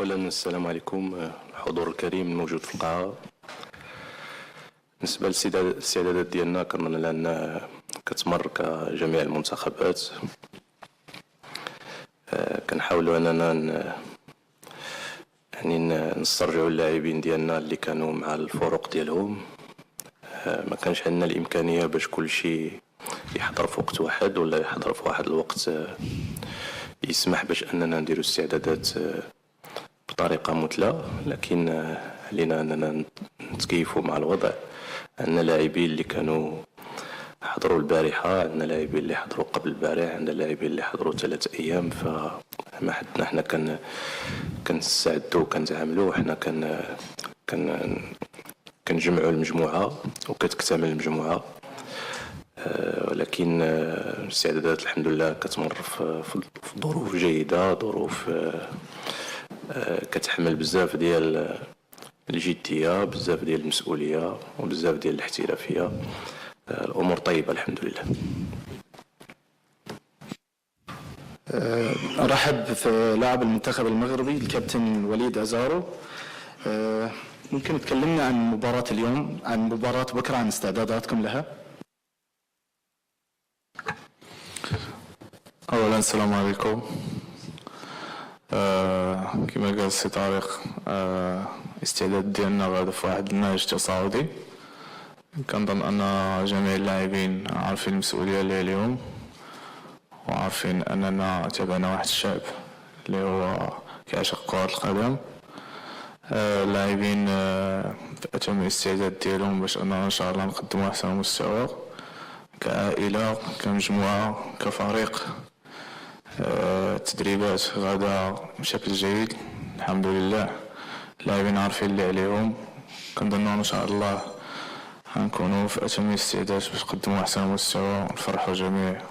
أولا السلام عليكم الحضور الكريم الموجود في القاعة. بالنسبة للاستعدادات ديالنا كنظن أن كتمر كجميع المنتخبات. كنحاولوا أننا نسترجعوا اللاعبين ديالنا اللي كانوا مع الفرق ديالهم. ما كانش عندنا الإمكانية باش كل شيء يحضر في وقت واحد ولا يحضر في واحد الوقت يسمح باش أننا نديروا استعدادات بطريقة مثلى، لكن علينا أننا نتكيفوا مع الوضع. عندنا لاعبين اللي كانوا حضروا البارحة، عندنا لاعبين اللي حضروا قبل البارح، عندنا لاعبين اللي حضروا 3 أيام. فما حدنا حنا كنستعدوا وكنتعاملوا، حنا كنجمعوا المجموعة وكتكتمل المجموعة. ولكن الاستعدادات الحمد لله كتمر في ظروف جيدة، ظروف كتحمل بزاف ديال الجدية، بزاف ديال المسؤولية وبزاف ديال الاحترافية. الأمور طيبة الحمد لله. أرحب في لاعب المنتخب المغربي الكابتن وليد أزارو. ممكن تكلمنا عن مباراة اليوم، عن مباراة بكرة، عن استعداداتكم لها؟ اولا السلام عليكم. كما قال السي طارق، الاستعداد ديالنا غادا في واحد النهج تصاعدي. كنظن ان جميع اللاعبين عارفين المسؤوليه اللي عليهم وعارفين اننا تابعنا واحد الشعب اللي هو كيعشق كرة القدم. اللاعبين في اتم الاستعداد ديالهم باش اننا ان شاء الله نقدموا احسن مستوى كعائله كمجموعه كفريق. التدريبات غادا بشكل جيد الحمد لله، اللاعبين عارفين اللي عليهم. كنظنوا ان شاء الله غنكونوا في اتم الاستعداد باش نقدموا احسن مستوى ونفرحوا جميع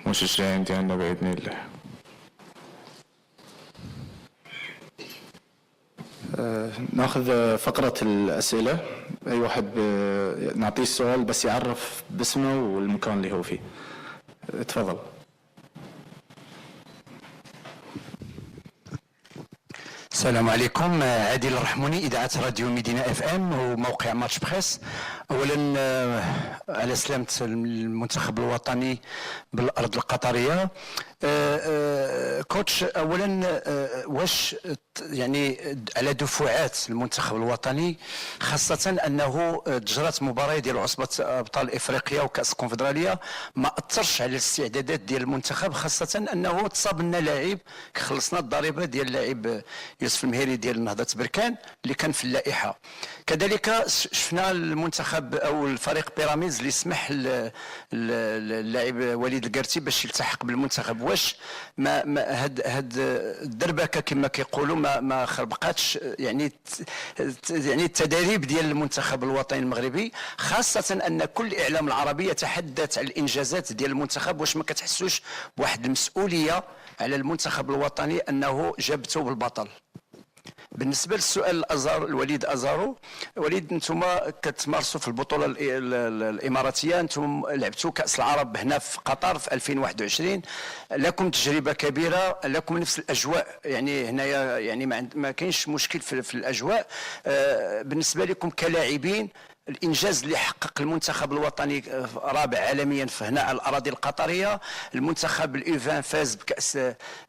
المشجعين ديالنا باذن الله. ناخذ فقرة الأسئلة. أي واحد نعطيه السؤال بس يعرف باسمه والمكان اللي هو فيه. تفضل. السلام عليكم. عادل الرحموني، إذاعة راديو مدينة اف ام وموقع ماتش بريس. اولا على سلامة المنتخب الوطني بالارض القطرية. كوتش، اولا واش يعني على دفعات المنتخب الوطني، خاصة انه تجرت مباراة ديال عصبة ابطال افريقيا وكأس الكونفدرالية، ما اثرش على الاستعدادات ديال المنتخب، خاصة انه تصاب لنا لاعب، خلصنا الضريبة ديال اللاعب يوسف المهيري ديال نهضة بركان اللي كان في اللائحة. كذلك شفنا المنتخب او الفريق بيراميدز اللي سمح اللاعب وليد القرتي باش يلتحق بالمنتخب. واش ما هاد الدربكه كما كيقولوا ما خربقاتش يعني التدريب ديال المنتخب الوطني المغربي، خاصه ان كل الاعلام العربي يتحدث عن الانجازات ديال المنتخب؟ واش ما كتحسوش بواحد المسؤوليه على المنتخب الوطني انه جابته بالبطل؟ بالنسبه للسؤال الوليد أزارو، وليد انتم كتمارسوا في البطوله الاماراتيه، انتم لعبتوا كاس العرب هنا في قطر في 2021، لكم تجربه كبيره، لكم نفس الاجواء، يعني هنايا يعني ما كاينش مشكل في الاجواء. بالنسبه لكم كلاعبين، الانجاز اللي حقق المنتخب الوطني رابع عالميا في هنا على الاراضي القطريه، المنتخب اليوفان فاز بكاس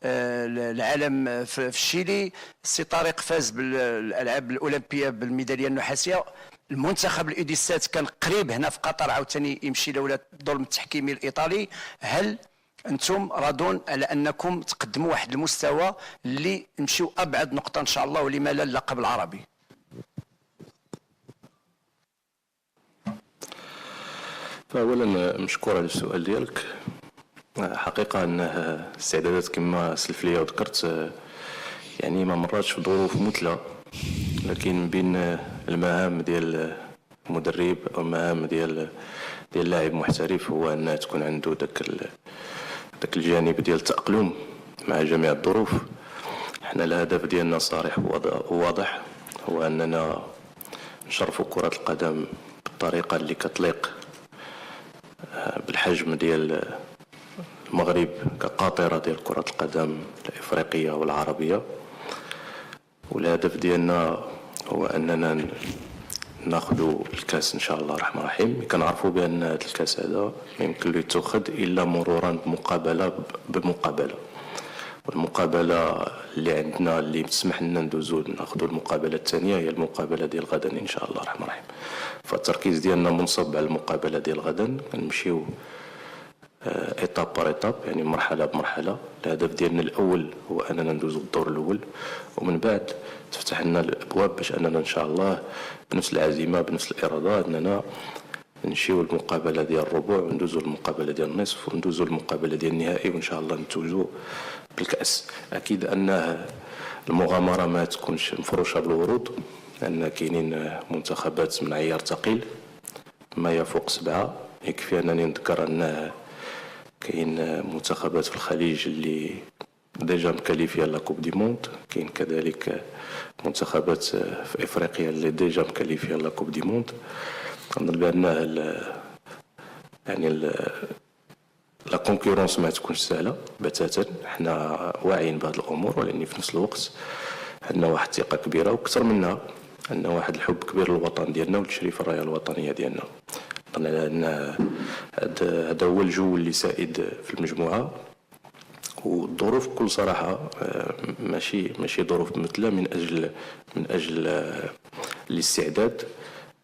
العالم في الشيلي، السي طارق فاز بالالعاب الاولمبيه بالميداليه النحاسيه، المنتخب الاوديسات كان قريب هنا في قطر عاوتاني يمشي لولا الظلم التحكيمي الايطالي. هل انتم راضون على انكم تقدموا واحد المستوى اللي نمشيو ابعد نقطه ان شاء الله، ولما لا اللقب العربي؟ فأولا مشكور على السؤال ديالك. حقيقة أنه استعدادات كما سلف ليا وذكرت يعني ما مراتش في ظروف مثلى، لكن بين المهام ديال المدرب أو المهام ديال لاعب محترف هو أنه تكون عنده داك الجانب ديال التأقلم مع جميع الظروف. حنا الهدف ديالنا صريح وواضح، هو أننا نشرفوا كرة القدم بالطريقة اللي كتليق بالحجم ديال المغرب كقاطرة ديال كرة القدم الإفريقية والعربية، والهدف ديالنا هو أننا ناخذوا الكاس إن شاء الله الرحمن الرحيم. كنعرفوا بأن هذا الكاس هذا ما يمكن له يتخذ إلا مرورا بمقابلة، والمقابلة اللي عندنا اللي تسمح لنا ندوزو ناخذوا المقابلة الثانية هي المقابلة ديال غدا إن شاء الله الرحمن الرحيم. فالتركيز ديالنا منصب على المقابلة ديال غدا، كنمشيو ايتاب بار ايتاب، يعني مرحلة بمرحلة. الهدف ديالنا الأول هو أننا ندوزو الدور الأول، ومن بعد تفتح لنا الأبواب باش أننا إن شاء الله بنفس العزيمة بنفس الإرادة أننا نمشيو المقابلة ديال الربع، وندوزو المقابلة ديال النصف، وندوزو المقابلة ديال النهائي، وإن شاء الله نتوجو بالكأس. أكيد أن المغامرة ما تكونش مفروشة بالورود، لأن كاينين منتخبات من عيار ثقيل ما يفوق 7. يكفي أنني نذكر أن كاين منتخبات في الخليج اللي ديجا مكاليفيا لا كوب دي موند، كاين كذلك منتخبات في افريقيا اللي ديجا مكاليفيا لا كوب دي موند. نظن بان يعني لا كونكورونس ما تكونش سهله بتاتا. حنا واعيين بهذه الامور، ولكن في نفس الوقت عندنا واحد الثقه كبيره، واكثر منها عندنا واحد الحب كبير للوطن ديالنا ولتشريف الرايه الوطنيه ديالنا. لأن هذا هو الجو اللي سائد في المجموعة، والظروف بكل صراحة ماشي ظروف مثلى من أجل الاستعداد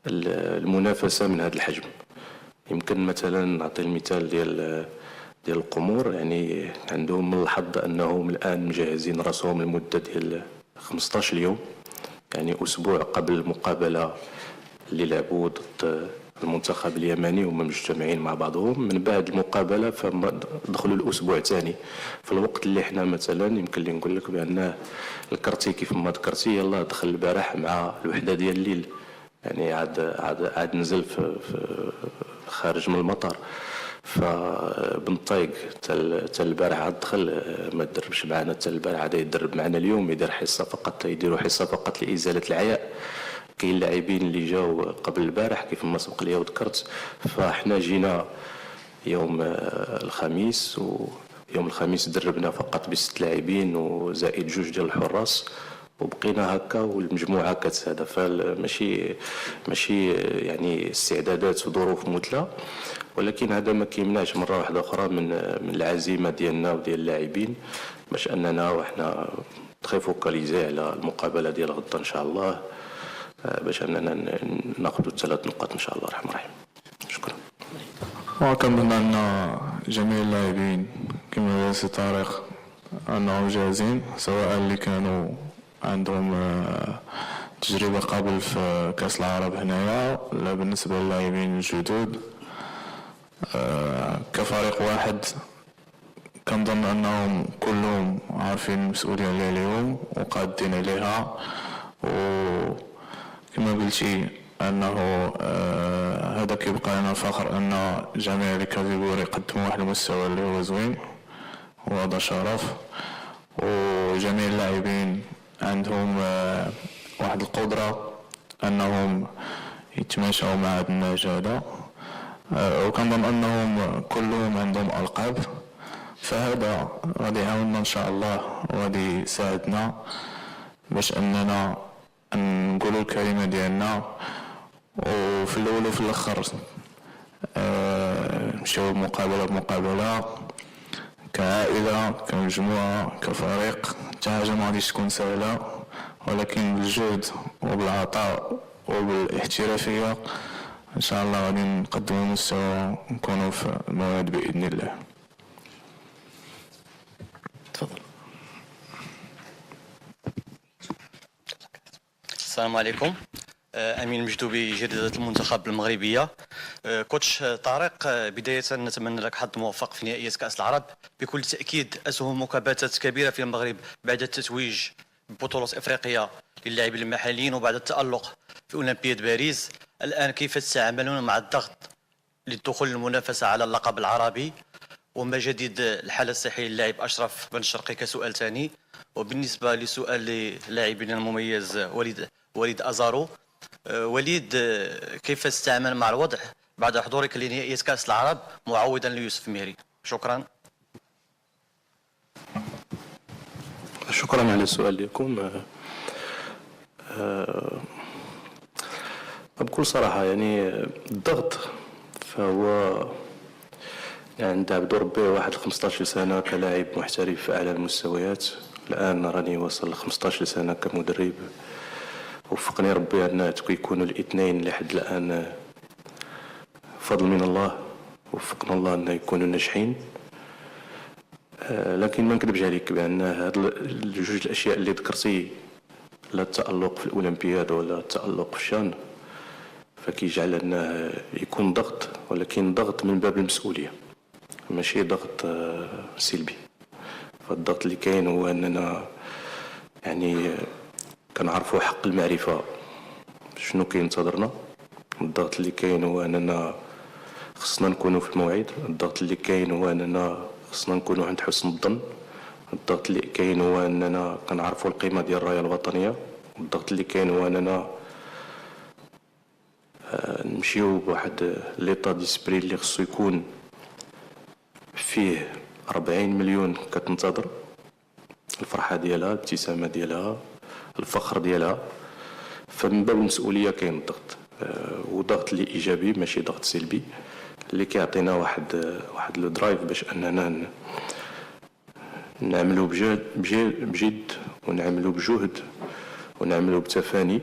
المنافسة من هذا الحجم. يمكن مثلا نعطي المثال ديال القمور، يعني عندهم من الحظ أنهم الآن مجهزين راسهم لمدة ديال 15 يوم، يعني أسبوع قبل المقابلة اللي لعبوا ضد المنتخب اليمني وهم مجتمعين مع بعضهم. من بعد المقابله فما دخلوا الاسبوع الثاني، في الوقت اللي احنا مثلا يمكن لي نقول لك بان الكرتي كيف ما ذكرتي يلا دخل البارح مع الوحده ديال الليل، يعني عاد نزل في خارج من المطار. فبن طايق حتى البارح عاد دخل ما تدربش معنا، حتى البارح عاد يدرب معنا اليوم، يديروا حصه فقط لازاله العياء. كاين لاعبين اللي جاوا قبل البارح كيف ما سبق لي وذكرت. فاحنا جينا يوم الخميس، ويوم الخميس دربنا فقط ب6 لاعبين وزائد 2 ديال الحراس، وبقينا هكا والمجموعه كتسادة. ماشي يعني استعدادات في ظروف مثلى، ولكن هذا ما كيمنعش مره واحده اخرى من العزيمه ديالنا وديال اللاعبين باش اننا وحنا تري فوكاليزي على المقابله ديال غدا ان شاء الله، باش اننا ناخذوا 3 نقاط ان شاء الله الرحمن الرحيم. شكرا. وكنظن ان جميع اللاعبين كما قال سي طارق انهم جاهزين، سواء اللي كانوا عندهم تجربه قبل في كاس العرب هنايا، لا بالنسبه للاعبين الجدد كفريق واحد. كنظن انهم كلهم عارفين المسؤوليه اللي عليهم وقادين عليها، وكما قلتي انه هذا كيبقى لنا فخر ان جميع الكاتيجوري يقدموا واحد المستوى اللي هو زوين، وهذا شرف. وجميع اللاعبين عندهم واحد القدره انهم يتماشوا مع هذا النهج هذا، وكنظن انهم كلهم عندهم القاب. فهذا غادي يعاوننا ان شاء الله، وغادي يساعدنا باش اننا نقولوا الكلمه ديالنا، وفي الاول وفي الاخر نمشيو مقابله بمقابله كعائله كمجموعه كفريق. حتى حاجه ما غاديش تكون سهله، ولكن بالجهد وبالعطاء وبالاحترافيه ان شاء الله غادي نقدموا مستوى ونكونوا في الموعد باذن الله. تفضل. السلام عليكم. امين مجدوبي، جريده المنتخب المغربيه. كوتش طارق، بدايه نتمنى لك حظ موفق في نهائيات كاس العرب. بكل تاكيد اسهم مكافآت كبيره في المغرب بعد التتويج ببطوله افريقيا للاعبين المحليين وبعد التالق في اولمبياد باريس. الان كيف تتعاملون مع الضغط للدخول للمنافسه على اللقب العربي؟ وما جديد الحاله الصحيه للاعب اشرف بن شرقي كسؤال ثاني. وبالنسبه لسؤال للاعبنا المميز وليد ازارو، وليد كيف تتعامل مع الوضع بعد حضورك لنهائيات كاس العرب معوضا ليوسف مهري؟ شكرا. شكرا على السؤال ديالكم. بكل صراحة يعني الضغط فهو يعني عند عبد ربي واحد 15 سنة كلاعب محترف في أعلى المستويات. الآن راني وصل ل 15 سنة كمدرب. وفقني ربي أن يكونوا الاثنين لحد الآن فضل من الله. وفقنا الله أن يكونوا ناجحين. لكن ما نكذبش عليك بأن هاد الجوج الأشياء اللي ذكرتي، لا التألق في الأولمبياد ولا التألق في الشان، فكيجعل أنه يكون ضغط، ولكن ضغط من باب المسؤولية ماشي ضغط سلبي. فالضغط اللي كاين هو أننا يعني كنعرفوا حق المعرفة شنو كينتظرنا. الضغط اللي كاين هو أننا خصنا نكونوا في الموعد. الضغط اللي كاين هو أننا خصنا نكونوا عند حسن الظن. الضغط اللي كاين هو أننا كنعرفوا القيمة ديال الراية الوطنية. الضغط اللي كاين هو أننا نمشيو بواحد ليطا ديسبري اللي خصو يكون فيه 40 مليون كتنتظر الفرحة ديالها، الابتسامة ديالها، الفخر ديالها. فمن باب المسؤولية كاين الضغط، وضغط اللي إيجابي ماشي ضغط سلبي، اللي كيعطينا واحد لو درايف باش أننا نعملوا بجد ونعملوا بجهد ونعملوا بتفاني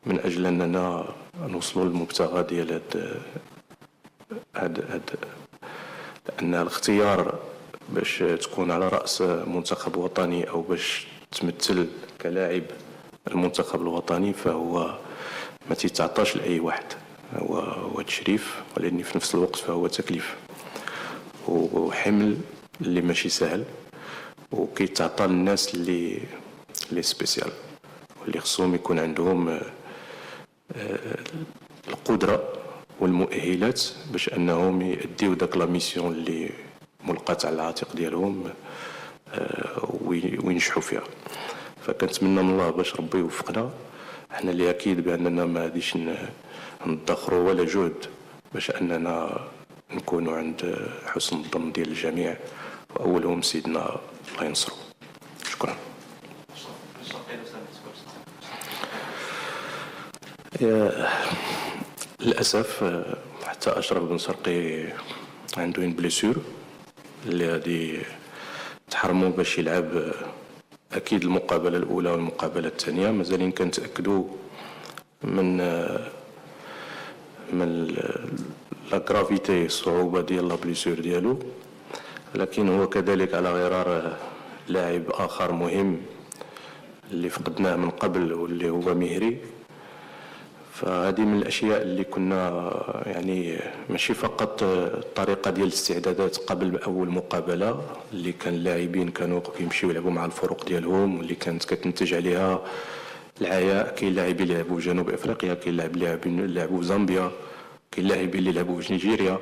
من أجل أننا نوصلوا للمبتغى ديال هاد لأن الاختيار باش تكون على رأس منتخب وطني أو باش تمثل كلاعب المنتخب الوطني فهو ما تيتعطاش لأي واحد. هو تشريف، ولكن في نفس الوقت فهو تكليف وحمل اللي ماشي سهل، وكيتعطى للناس اللي سبيسيال واللي خصهم يكون عندهم القدرة والمؤهلات باش أنهم يأديو داك لا ميسيون اللي ملقات على العاتق ديالهم وينجحوا فيها. فكنتمنى من الله باش ربي يوفقنا. احنا اللي أكيد بأننا ما غاديش ندخروا ولا جهد باش أننا نكونوا عند حسن الظن ديال الجميع، وأولهم سيدنا الله ينصرو. شكرا. للأسف حتى أشرف بن شرقي عنده une blessure اللي غادي تحرمو باش يلعب أكيد المقابلة الأولى والمقابلة الثانية. مازالين كنتأكدوا من لا غرافيتي الصعوبة ديال لا بليسور ديالو، لكن هو كذلك على غرار لاعب آخر مهم اللي فقدناه من قبل واللي هو مهري. فهذه من الأشياء اللي كنا يعني ماشي فقط الطريقة ديال الاستعدادات قبل أول مقابلة اللي كان اللاعبين كانوا كيمشيو يلعبوا مع الفرق ديالهم واللي كانت كتنتج عليها العياء. كاين لاعبين اللي لعبوا في جنوب افريقيا، كاين لاعبين اللي لعبوا في زامبيا، كاين لاعبين اللي لعبوا في نيجيريا.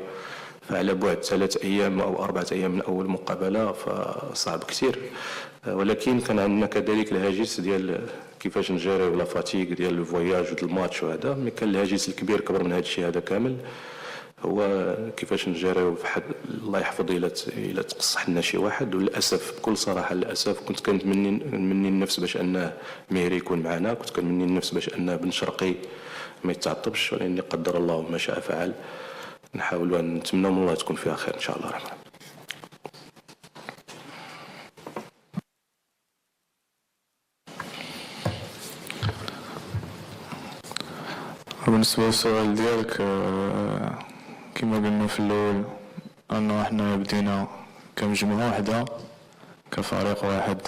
فعلى بعد 3 أيام أو 4 أيام من أول مقابلة فصعب كثير. ولكن كان عندنا كذلك الهاجس ديال كيفاش نجاريو لا فاتيك ديال لو فواياج وديال الماتش وهذا. مي كان الهاجس الكبير كبر من هذا الشيء هذا كامل، هو كيفاش نجاريو بحد الله يحفظ إلا تقصح لنا شي واحد. وللاسف بكل صراحه للاسف كنت كنتمني النفس باش انه مهري يكون معنا، كنت كنتمني النفس باش انه بن شرقي ما يتعطبش، ولكن قدر الله ما شاء فعل. نحاولوا ان نتمنى من الله تكون فيها خير ان شاء الله الرحمن. بالنسبة للسؤال ديالك كما قلنا في الأول أنه إحنا بدينا كمجموعة واحدة كفريق واحد.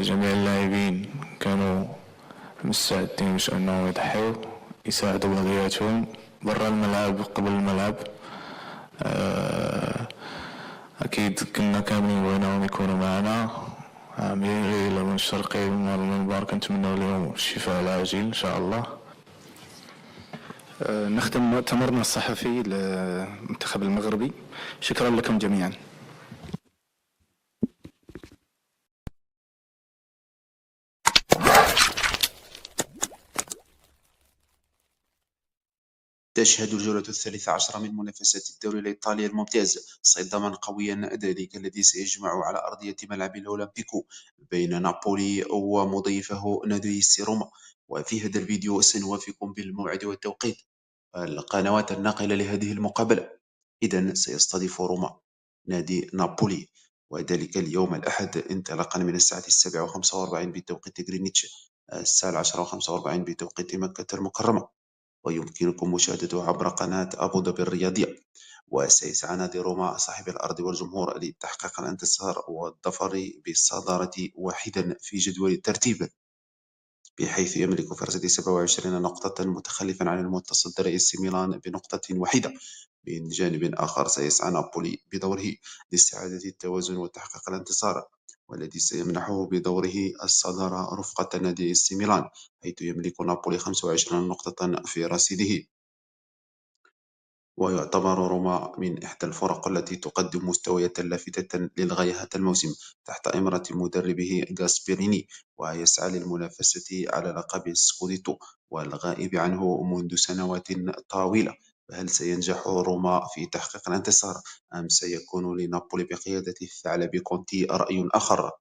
جميع اللاعبين كانوا مستعدين باش أنهم يضحيو يساعدوا بغياتهم برا الملعب قبل الملعب. أكيد كنا كاملين بغيناهم يكونوا معنا. ميري لمن الشرقي المنبر كنتمنى لهم الشفاء العاجل إن شاء الله. نختم مؤتمرنا الصحفي للمنتخب المغربي. شكرا لكم جميعا. تشهد الجولة 13 من منافسات الدوري الإيطالي الممتاز صداما قويا ذلك الذي سيجمع على أرضية ملعب الأولمبيكو بين نابولي ومضيفه نادي روما. وفي هذا الفيديو سنوافيكم بالموعد والتوقيت القنوات الناقلة لهذه المقابلة. إذن سيستضيف روما نادي نابولي وذلك اليوم الأحد انطلاقا من الساعة 7:45 بتوقيت غرينتش، الساعة 10:45 بتوقيت مكة المكرمة. ويمكنكم مشاهدته عبر قناة أبو ظبي الرياضية. وسيسعى نادي روما صاحب الأرض والجمهور لتحقيق الانتصار والظفر بالصدارة واحدا في جدول الترتيب، بحيث يملك في الرصيد 27 نقطة متخلفا عن المتصدر اي سي ميلان بنقطة واحدة. من جانب آخر سيسعى نابولي بدوره لاستعادة التوازن وتحقيق الانتصار، والذي سيمنحه بدوره الصدارة رفقة نادي اي سي ميلان، حيث يملك نابولي 25 نقطة في رصيده. ويعتبر روما من إحدى الفرق التي تقدم مستويات لافتة للغاية هذا الموسم تحت إمرة مدربه غاسبريني، ويسعى للمنافسة على لقب السكوديتو والغائب عنه منذ سنوات طويلة. فهل سينجح روما في تحقيق الانتصار أم سيكون لنابولي بقيادة الثعلب كونتي رأي آخر؟